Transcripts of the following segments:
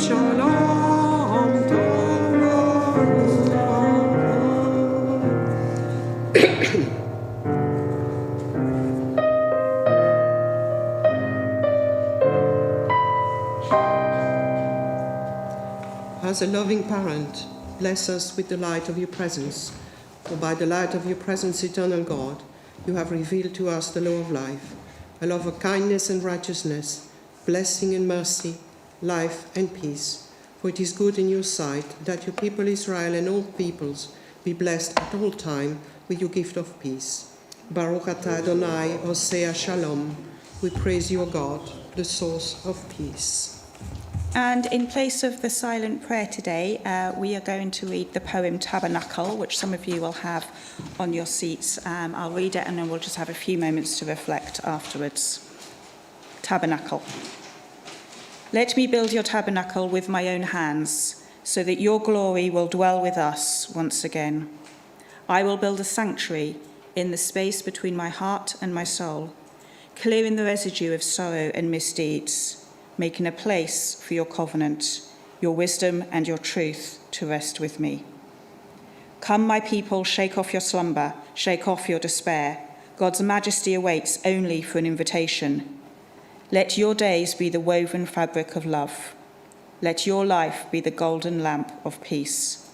As a loving parent, bless us with the light of your presence, for by the light of your presence, eternal God, you have revealed to us the law of life, a love of kindness and righteousness, blessing and mercy, life and peace. For it is good in your sight that your people Israel and all peoples be blessed at all time with your gift of peace. Baruch atah Adonai, Osea Shalom. We praise you, O God, the source of peace. And in place of the silent prayer today, we are going to read the poem Tabernacle, which some of you will have on your seats. I'll read it and then we'll just have a few moments to reflect afterwards. Tabernacle. Let me build your tabernacle with my own hands, so that your glory will dwell with us once again. I will build a sanctuary in the space between my heart and my soul, clearing the residue of sorrow and misdeeds, making a place for your covenant, your wisdom and your truth to rest with me. Come, my people, shake off your slumber, shake off your despair. God's majesty awaits only for an invitation. Let your days be the woven fabric of love. Let your life be the golden lamp of peace.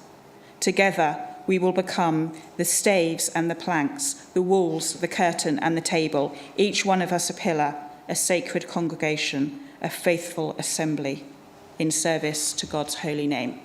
Together we will become the staves and the planks, the walls, the curtain and the table, each one of us a pillar, a sacred congregation, a faithful assembly in service to God's holy name.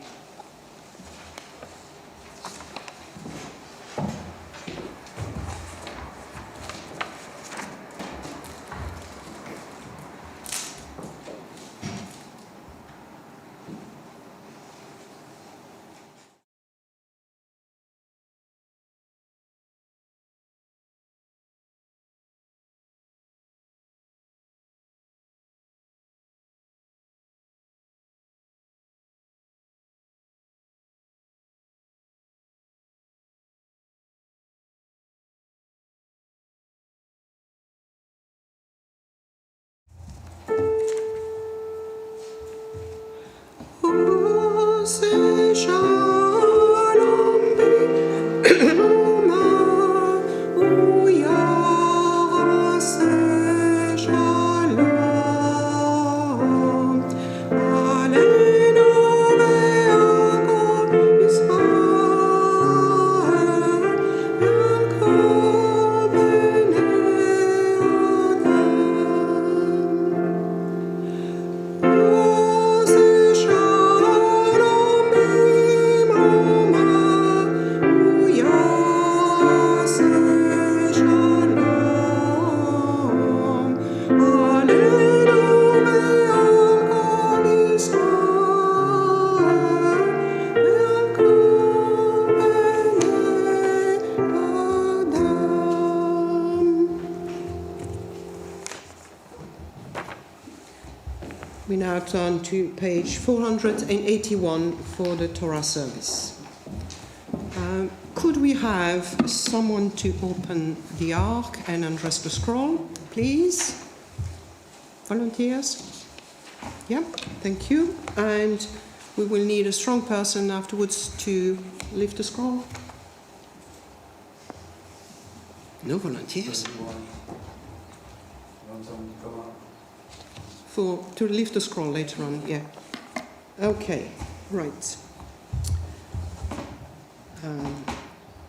We now turn to page 481 for the Torah service. Could we have someone to open the ark and undress the scroll, please? Volunteers? Yeah, thank you. And we will need a strong person afterwards to lift the scroll. No volunteers? To lift the scroll later on, yeah. Okay, right.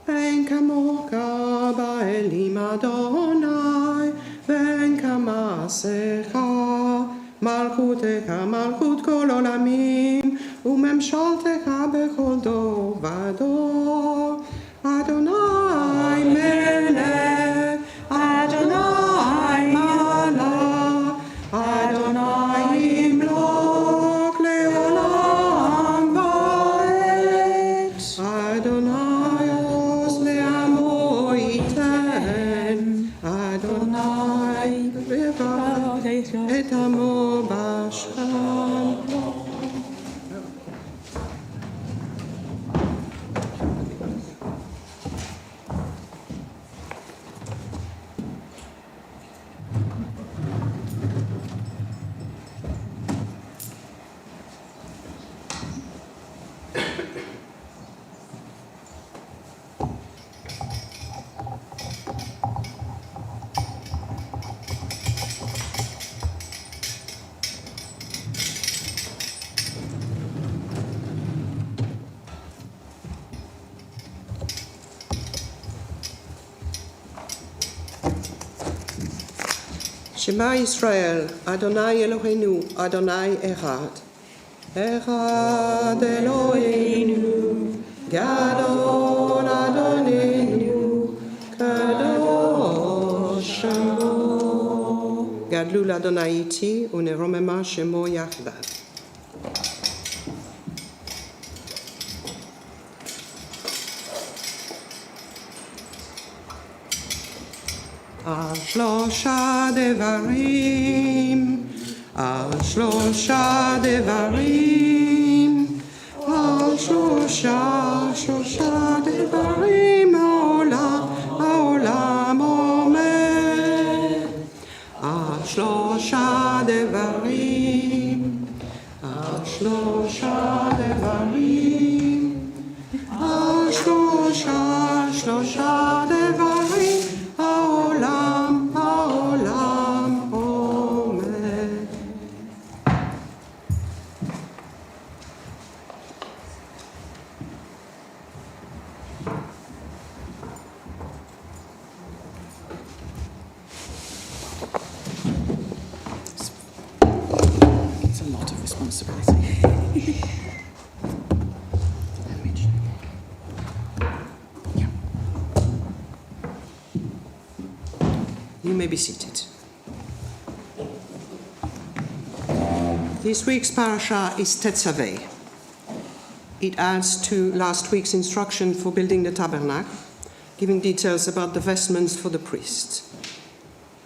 Ben kamoka ba'elim Adonai, ben kamasecha, malchutecha malchut kol olamim, umemshaltecha bechol dor vador. Adonai melech, Adonai malach, Adonai imlok leolam va'ed. Adonai oz le'amo yiten. Adonai b'revach et amo b'shalom. Shema Israel, Adonai Eloheinu, Adonai Echad. Echad Eloheinu, Gadol Adonenu, Kadosh Shemo. Gadlu l'Adonai iti, uneromema Shemo Yachdav. על שלושה דברים, על שלושה דברים, על שלושה דברים העולם עומד. על שלושה דברים, על שלושה דברים, על שלושה דברים העולם עומד. It's a lot of responsibility. You may be seated. This week's parasha is Tetzaveh. It adds to last week's instruction for building the tabernacle, giving details about the vestments for the priests.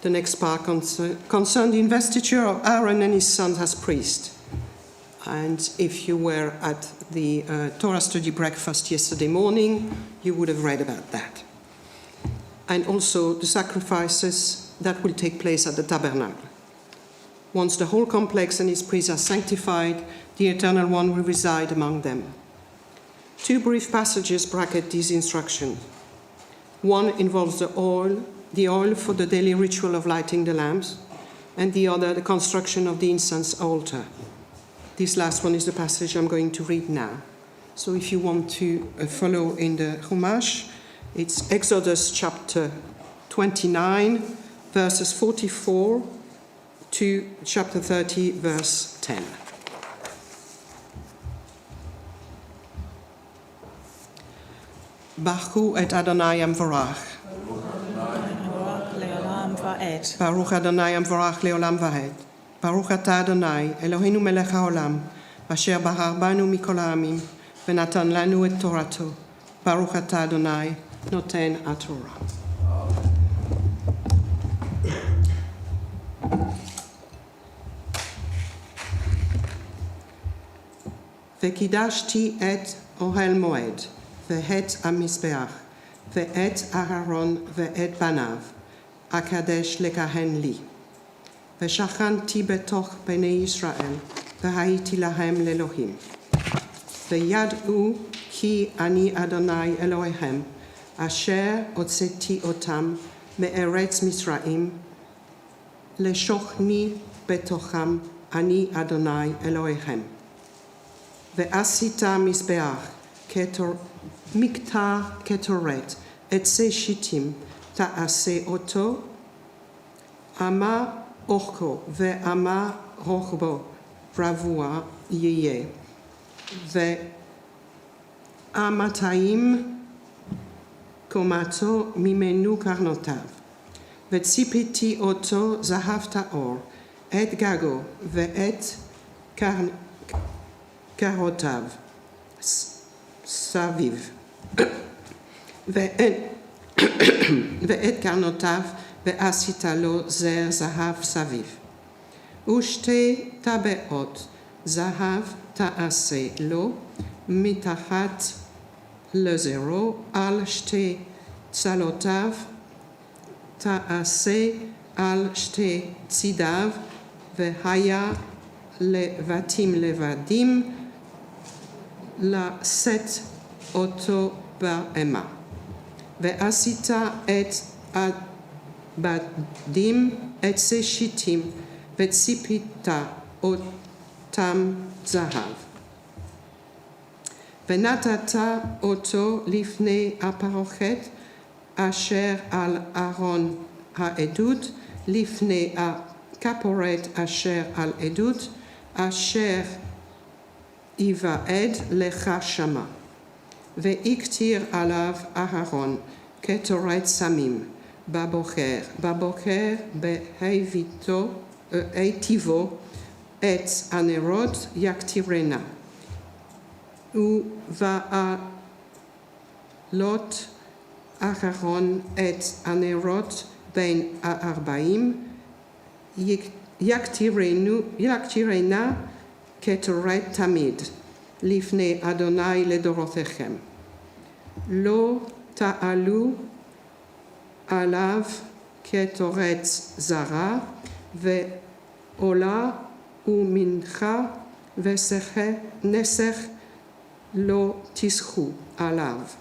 The next part concerned the investiture of Aaron and his sons as priests. And if you were at the Torah study breakfast yesterday morning, you would have read about that. And also the sacrifices that will take place at the tabernacle. Once the whole complex and its priests are sanctified, the Eternal One will reside among them. Two brief passages bracket these instructions. One involves the oil for the daily ritual of lighting the lamps, and the other, the construction of the incense altar. This last one is the passage I'm going to read now. So if you want to follow in the Chumash, it's Exodus chapter 29, verses 44 to chapter 30, verse 10. Baruch et Adonai Amvorach. Baruch Adonai Amvorach leolam vaed. Baruch atah Adonai, Eloheinu melech haolam, asher bahar banu mikol ha'amim, venatan lanu et torato. Baruch atah Adonai, noten haTorah. וקידשתי את אוהל מועד, ואת המזבח, ואת אהרון ואת בניו, אקדש לכהן לי. ושכנתי בתוך בני ישראל, והייתי להם לאלוהים. וידעו כי אני אדוני אלוהיהם, אשר הוצאתי אותם מארץ מצרים, לשוכני בתוכם, אני אדוני אלוהיהם. ועשית מזבח מקטע קטורת, עצי שיטים, תעשה אותו, אמה אורכו ואמה רוחבו רבוע יהיה, ואמתיים קומתו ממנו קרנותיו. וציפיתי אותו זהב טהור, את גגו ואת קרותיו סביב, ואת קרנותיו ועשית לו זר זהב סביב. ושתי טבעות זהב תעשה לו מתחת לזרו, על שתי צלותיו תעשה על שתי צידיו, והיה לבטים לבדים לשאת אותו בהמה. ועשית את הבדים עצי שיטים, וציפית אותם זהב. ונתת אותו לפני הפרוכת אשר על ארון העדות, לפני kaporet asher al edut, asher iva'ed lecha shama. Ve'iktir alav Aharon, ketoret samim, babocher behevito, eitivo, et anerot yaktirena. Uva'alot Aharon et anerot ben arba'im, yaktirena ketoret tamid, lifnei Adonai ledorotechem. Lo ta'alu alav ketoret zara, ve'ola umincha nesech lo tischu alav.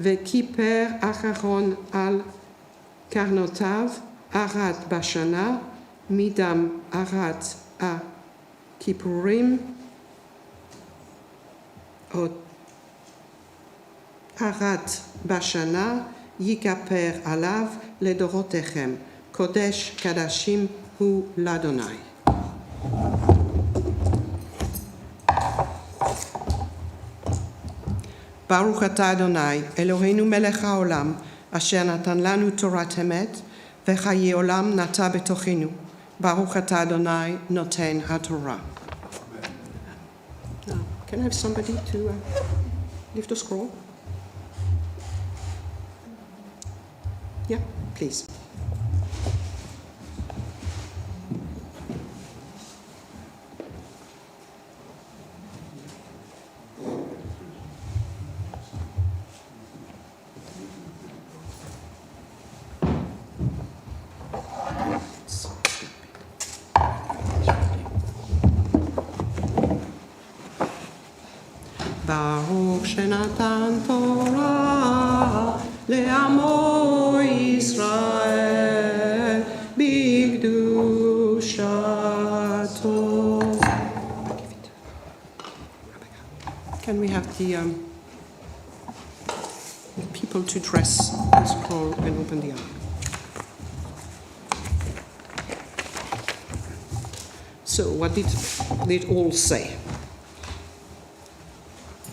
Ve'kiper Aharon al karnotav arat bashana, midam arat a kippurim, arat bashana, yikaper alav ledorotechem, kodesh kadashim hu ladonai. Baruch atah Adonai, Eloheinu melech haolam, asher natan lanu Torat emet, v'chaye olam nata betochenu. Baruch atah Adonai, noten haTorah. Now, can I have somebody to lift the scroll? Yeah, please. Baruch shenatan Torah le'amo Yisrael b'kedushato. Can we have the people to dress the scroll and open the ark? So, what did it all say?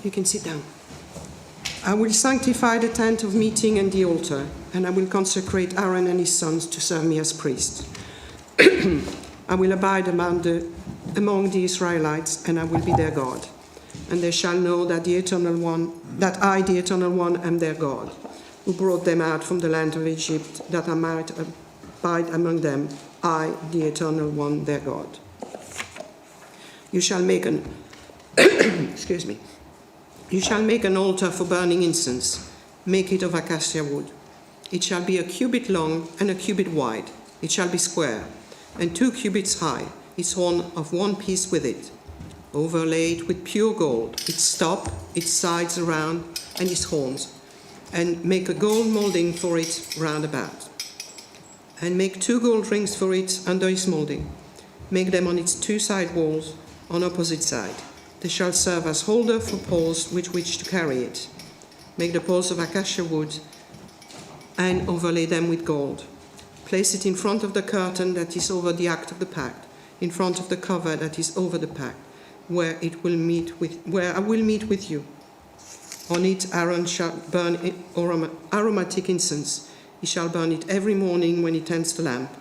You can sit down. I will sanctify the tent of meeting and the altar, and I will consecrate Aaron and his sons to serve me as priests. I will abide among the Israelites, and I will be their God. And they shall know that I, the Eternal One, am their God, who brought them out from the land of Egypt, that I might abide among them, I, the Eternal One, their God. You shall make an excuse me. You shall make an altar for burning incense. Make it of acacia wood. It shall be a cubit long and a cubit wide. It shall be square, and 2 cubits high, its horn of one piece with it. Overlay it with pure gold, its top, its sides around, and its horns, and make a gold molding for it round about. And make 2 gold rings for it under its molding. Make them on its 2 side walls, on opposite side. They shall serve as holder for poles with which to carry it. Make the poles of acacia wood and overlay them with gold. Place it in front of the curtain that is over the ark of the pact, in front of the cover that is over the pact, where I will meet with you. On it Aaron shall burn aromatic incense. He shall burn it every morning when he tends the lamp,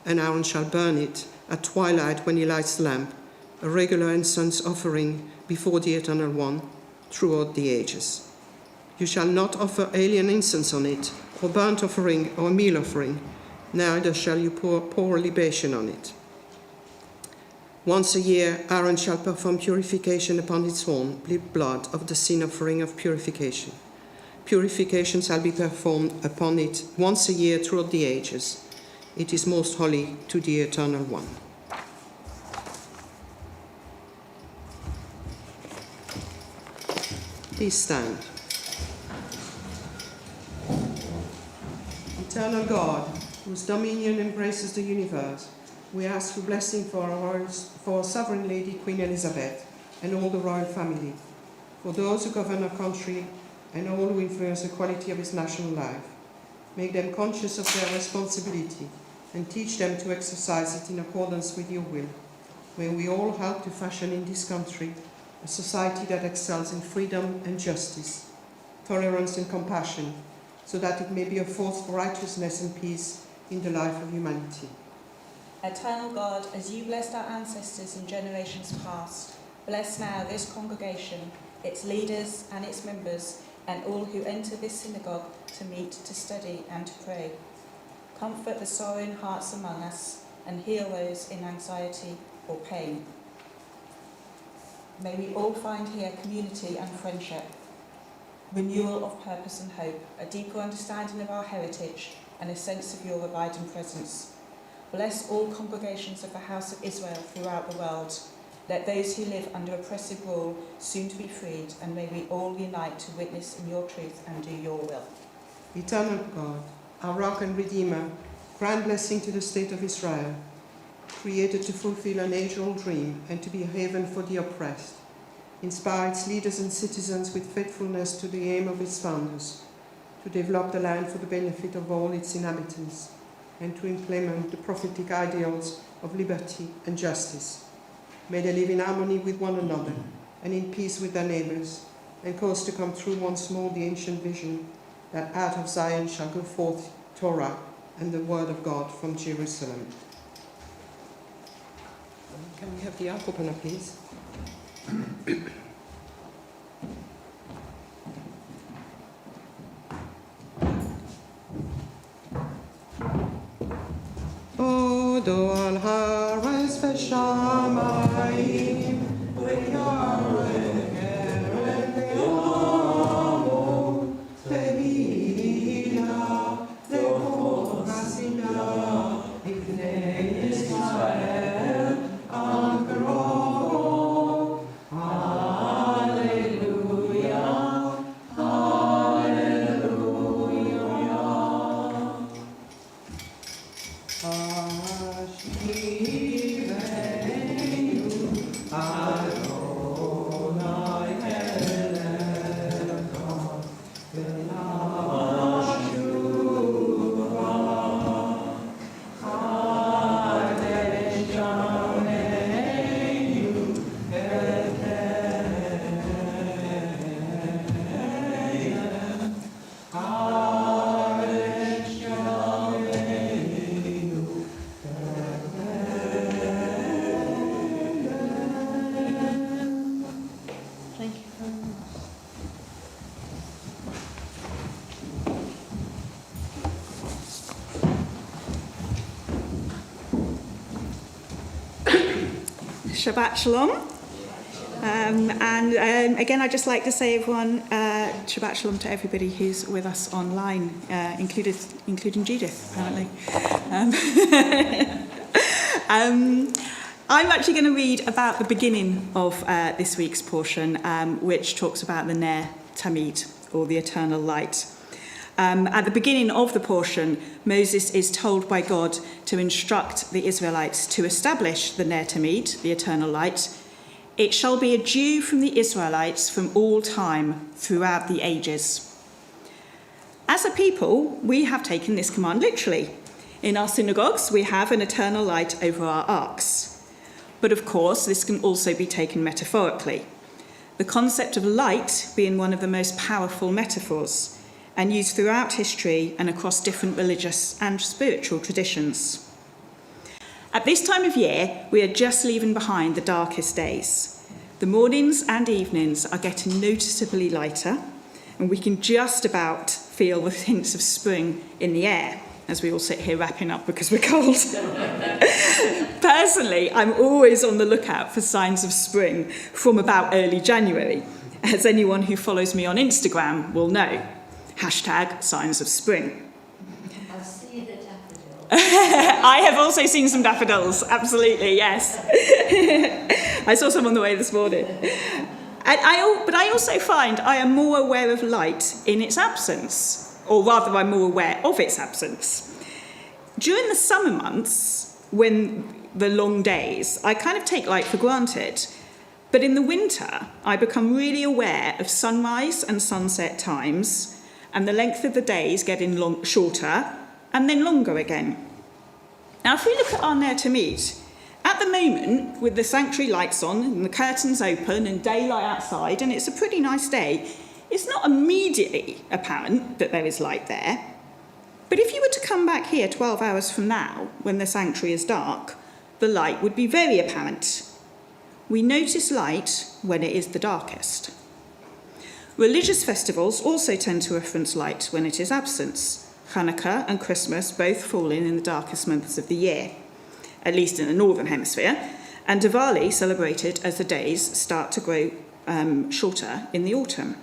and Aaron shall burn it at twilight when he lights the lamp, a regular incense offering before the Eternal One throughout the ages. You shall not offer alien incense on it, or burnt offering, or meal offering, neither shall you pour libation on it. Once a year Aaron shall perform purification upon its horn, blood of the sin offering of purification. Purification shall be performed upon it once a year throughout the ages. It is most holy to the Eternal One. Please stand. Eternal God, whose dominion embraces the universe, we ask for blessing for our Sovereign Lady Queen Elizabeth and all the royal family, for those who govern our country and all who influence the quality of its national life. Make them conscious of their responsibility and teach them to exercise it in accordance with your will. May we all help to fashion in this country a society that excels in freedom and justice, tolerance and compassion, so that it may be a force for righteousness and peace in the life of humanity. Eternal God, as you blessed our ancestors in generations past, bless now this congregation, its leaders and its members, and all who enter this synagogue to meet, to study and to pray. Comfort the sorrowing hearts among us and heal those in anxiety or pain. May we all find here community and friendship, renewal of purpose and hope, a deeper understanding of our heritage and a sense of your abiding presence. Bless all congregations of the House of Israel throughout the world. Let those who live under oppressive rule soon to be freed, and may we all unite to witness in your truth and do your will. Eternal God, our rock and redeemer, grant blessing to the state of Israel, created to fulfill an age-old dream and to be a haven for the oppressed. Inspire its leaders and citizens with faithfulness to the aim of its founders, to develop the land for the benefit of all its inhabitants, and to implement the prophetic ideals of liberty and justice. May they live in harmony with one another and in peace with their neighbours, and cause to come true once more the ancient vision that out of Zion shall go forth Torah and the word of God from Jerusalem. Can we have the ark opener, please? Odo al hares veshamayim v'yarek eret le'amo te'ila le'kol hasidah ibnei Yisrael al karov. Hallelujah, hallelujah. Shabbat Shalom. Again, I'd just like to say, everyone, Shabbat Shalom to everybody who's with us online, including Judith, apparently. I'm actually going to read about the beginning of this week's portion, which talks about the Ner Tamid, or the eternal light. At the beginning of the portion, Moses is told by God to instruct the Israelites to establish the Ner Tamid, the eternal light. It shall be a dew from the Israelites from all time throughout the ages. As a people, we have taken this command literally. In our synagogues, we have an eternal light over our arks. But of course, this can also be taken metaphorically. The concept of light being one of the most powerful metaphors, and used throughout history and across different religious and spiritual traditions. At this time of year, we are just leaving behind the darkest days. The mornings and evenings are getting noticeably lighter, and we can just about feel the hints of spring in the air, as we all sit here wrapping up because we're cold. Personally, I'm always on the lookout for signs of spring from about early January, as anyone who follows me on Instagram will know. #signs of spring. I've seen the daffodils. I have also seen some daffodils, absolutely, yes. I saw some on the way this morning. But I also find I am more aware of light in its absence, or rather I'm more aware of its absence. During the summer months, when the long days, I kind of take light for granted. But in the winter, I become really aware of sunrise and sunset times, and the length of the days getting shorter and then longer again. Now, if we look at our Ner Tamid, at the moment, with the sanctuary lights on and the curtains open and daylight outside, and it's a pretty nice day, it's not immediately apparent that there is light there. But if you were to come back here 12 hours from now, when the sanctuary is dark, the light would be very apparent. We notice light when it is the darkest. Religious festivals also tend to reference light when it is absent. Hanukkah and Christmas both fall in the darkest months of the year, at least in the northern hemisphere, and Diwali celebrated as the days start to grow shorter in the autumn.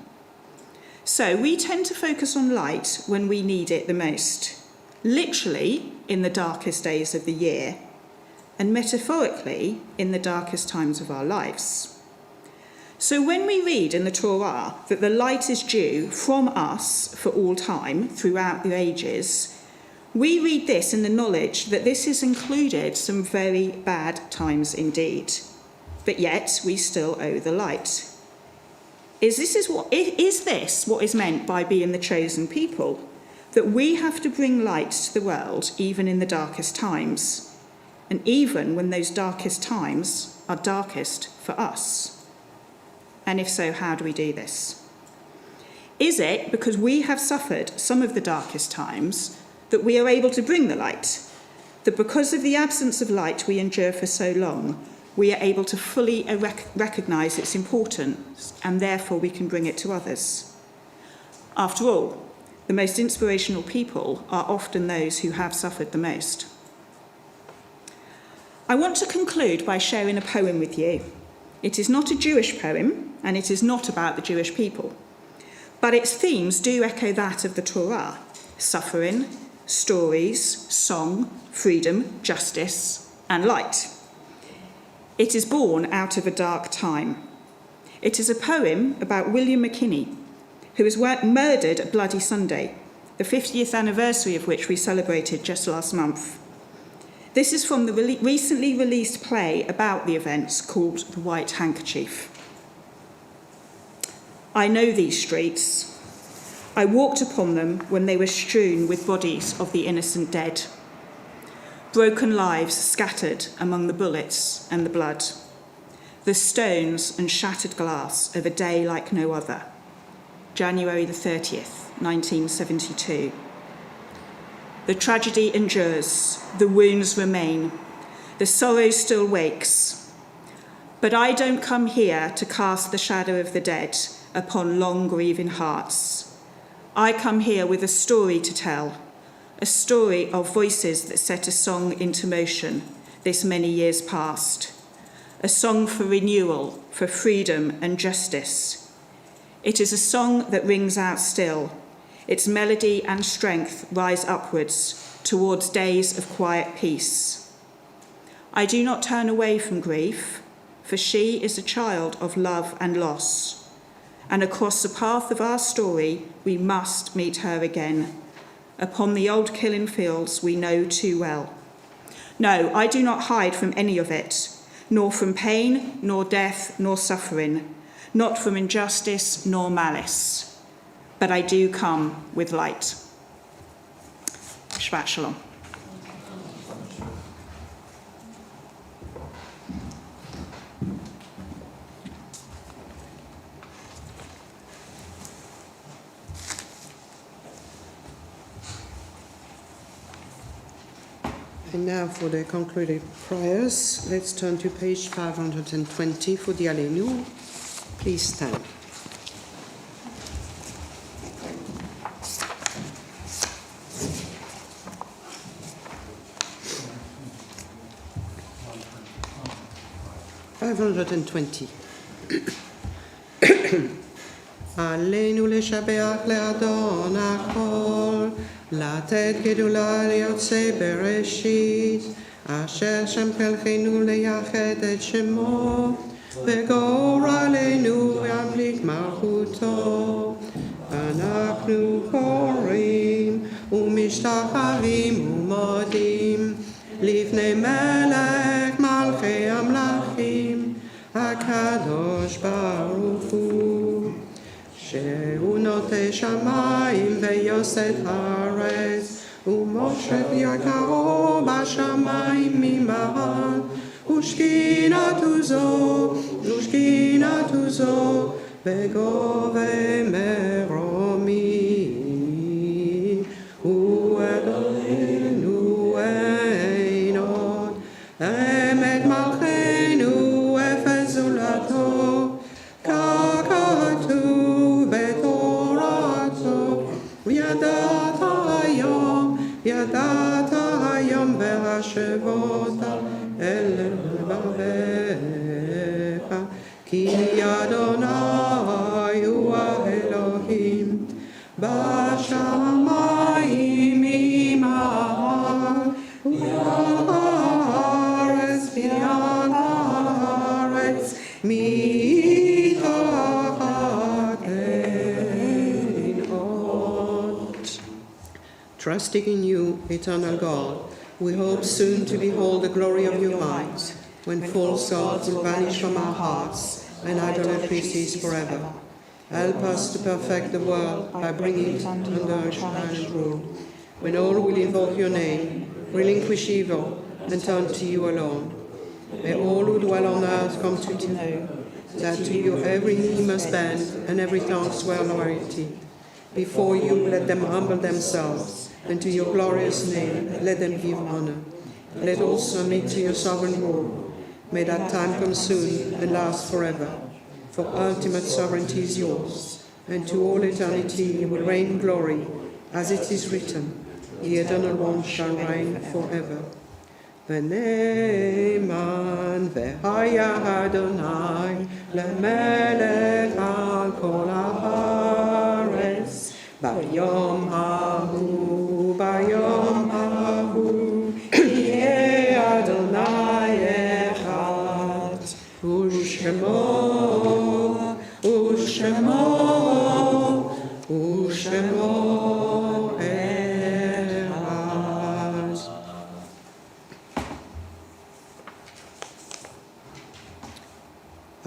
So we tend to focus on light when we need it the most, literally in the darkest days of the year, and metaphorically in the darkest times of our lives. So when we read in the Torah that the light is due from us for all time throughout the ages, we read this in the knowledge that this has included some very bad times indeed, but yet we still owe the light. Is this what is meant by being the chosen people? That we have to bring light to the world even in the darkest times, and even when those darkest times are darkest for us? And if so, how do we do this? Is it because we have suffered some of the darkest times that we are able to bring the light? That because of the absence of light we endure for so long, we are able to fully recognise its importance and therefore we can bring it to others? After all, the most inspirational people are often those who have suffered the most. I want to conclude by sharing a poem with you. It is not a Jewish poem, and it is not about the Jewish people. But its themes do echo that of the Torah: suffering, stories, song, freedom, justice, and light. It is born out of a dark time. It is a poem about William McKinney, who was murdered at Bloody Sunday, the 50th anniversary of which we celebrated just last month. This is from the recently released play about the events called The White Handkerchief. I know these streets. I walked upon them when they were strewn with bodies of the innocent dead. Broken lives scattered among the bullets and the blood. The stones and shattered glass of a day like no other. January the 30th, 1972. The tragedy endures, the wounds remain, the sorrow still wakes. But I don't come here to cast the shadow of the dead upon long grieving hearts. I come here with a story to tell, a story of voices that set a song into motion this many years past, a song for renewal, for freedom and justice. It is a song that rings out still. Its melody and strength rise upwards towards days of quiet peace. I do not turn away from grief, for she is a child of love and loss. And across the path of our story, we must meet her again, upon the old killing fields we know too well. No, I do not hide from any of it, nor from pain, nor death, nor suffering, not from injustice, nor malice. But I do come with light. Shabbat Shalom. And now for the concluded prayers, let's turn to page 520 for the Aleinu. Please stand. עלינו לשבח לאדון הכל, לתת גדולה ליוצא בראשית, אשר שם חלקנו לייחד את שמו, וגורלנו ימליך מלכותו. אנחנו קוראים ומשתחווים ומודים לפני מלך מלכי המלכים, הקדוש ברוך הוא, שהוא נוטה שמיים ויוסד הארץ, ומשה יגעו בשמיים ממעל, ושכינתו זו בגובה מרומי, הוא אלוהינו אין עוד, אמת מלכנו אפס זולתו, כך כתוב בתורתו, ידעת היום והשבות אל לבביך, כי אדוני הוא האלוהים בשמיים ממעל, ובארץ מתחת אין עוד. Trusting in you, eternal God, we hope soon to behold the glory of your might, when false gods will vanish from our hearts and idolatry cease forever. Help us to perfect the world by bringing it under your silent rule, when all will invoke your name, relinquish evil, and turn to you alone. May all who dwell on earth come to know that to you every knee must bend and every tongue swear loyalty. Before you let them humble themselves, and to your glorious name let them give honor. Let all submit to your sovereign rule. May that time come soon and last forever, for ultimate sovereignty is yours, and to all eternity you will reign in glory, as it is written, the eternal one shall reign forever. ונאמן והיה אדוני למלך על כל הארץ, ביום ההוא יהיה אדוני אחד, ושמו אחד.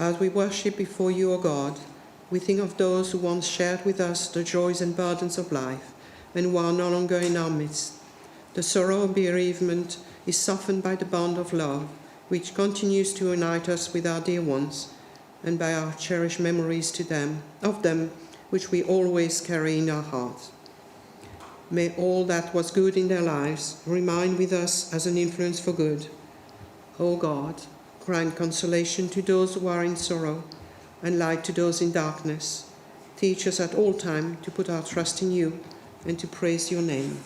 As we worship before you, O God, we think of those who once shared with us the joys and burdens of life and who are no longer in our midst. The sorrow of bereavement is softened by the bond of love, which continues to unite us with our dear ones, and by our cherished memories of them, which we always carry in our hearts. May all that was good in their lives remain with us as an influence for good. O God, grant consolation to those who are in sorrow, and light to those in darkness. Teach us at all times to put our trust in you and to praise your name.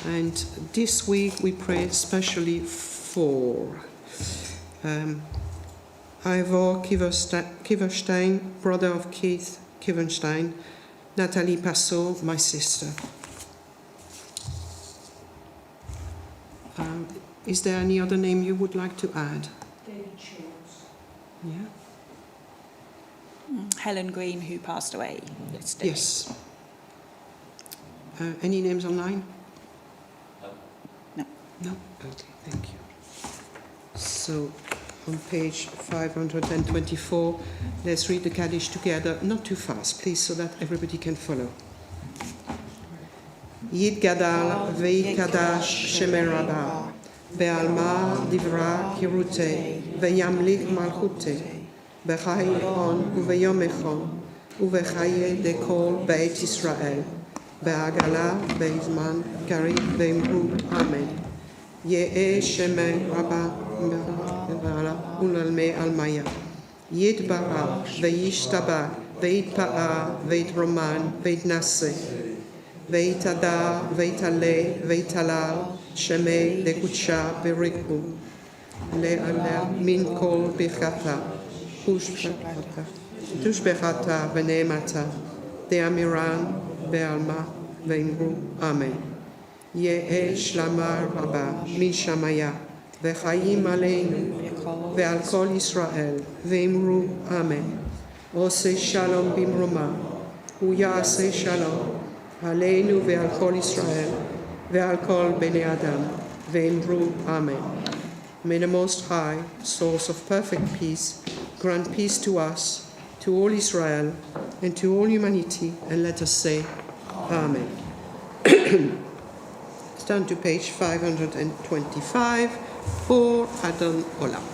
And this week we pray especially for Ivor Kiverstein, brother of Keith Kiverstein, Nathalie Passot, my sister. Is there any other name you would like to add? David Schultz. Yeah. Helen Green, who passed away yesterday. Yes. Any names online? No. No? Okay, thank you. So, on page 524, let's read the Kaddish together, not too fast, please, so that everybody can follow. Yid Gadal Ve'ikadash Shemer Rabba Be'alma Divra Kirute Ve'yamlik Malchute Be'chai Echon Uve'yom Echon Uve'chaye Dekol Beit Israel Be'agala Be'izman Kari Ve'imru Amen. Ye'e Shemer Rabba Ulalme Almaya Yid Bara Ve'yishtaba Ve'itpa'a Ve'it-Roman Ve'it-Nase Ve'itada, Ve'itale, Ve'talal, Shemei, Dekutsha, Beriku, Le'aleh, Min Kol Bichata, Tushbechata, Ve'nemata, De'amiran, Be'alma, Ve'imru, Amen. Ye'e Shlamar Rabba, Min Shamaya, Ve'chayim Aleinu, Ve'al Kol Yisrael, Ve'imru, Amen. Ose Shalom Bimroma, Uyase Shalom, Aleinu ve'al kol Israel, ve'al kol bnei Adam, ve'imru, Amen. May the Most High, source of perfect peace, grant peace to us, to all Israel, and to all humanity, and let us say, Amen. Turn to page 525 for Adon Olam.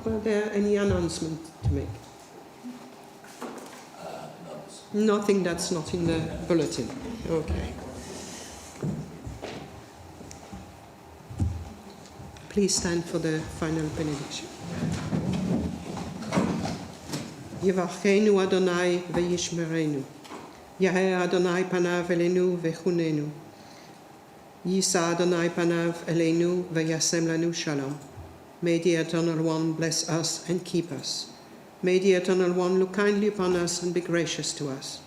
Were there any announcements to make? Nothing that's not in the bulletin. Okay. Please stand for the final benediction. Yevachenu Adonai v'yishmerenu. Yaheh Adonai panav elenu v'chunenu. Yisa Adonai panav elenu v'yasem lanu shalom. May the Eternal One bless us and keep us. May the Eternal One look kindly upon us and be gracious to us.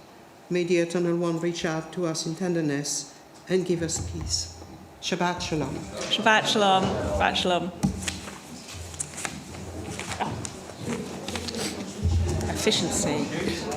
May the Eternal One reach out to us in tenderness and give us peace. Shabbat Shalom. Shabbat Shalom. Shabbat Shalom. Efficiency.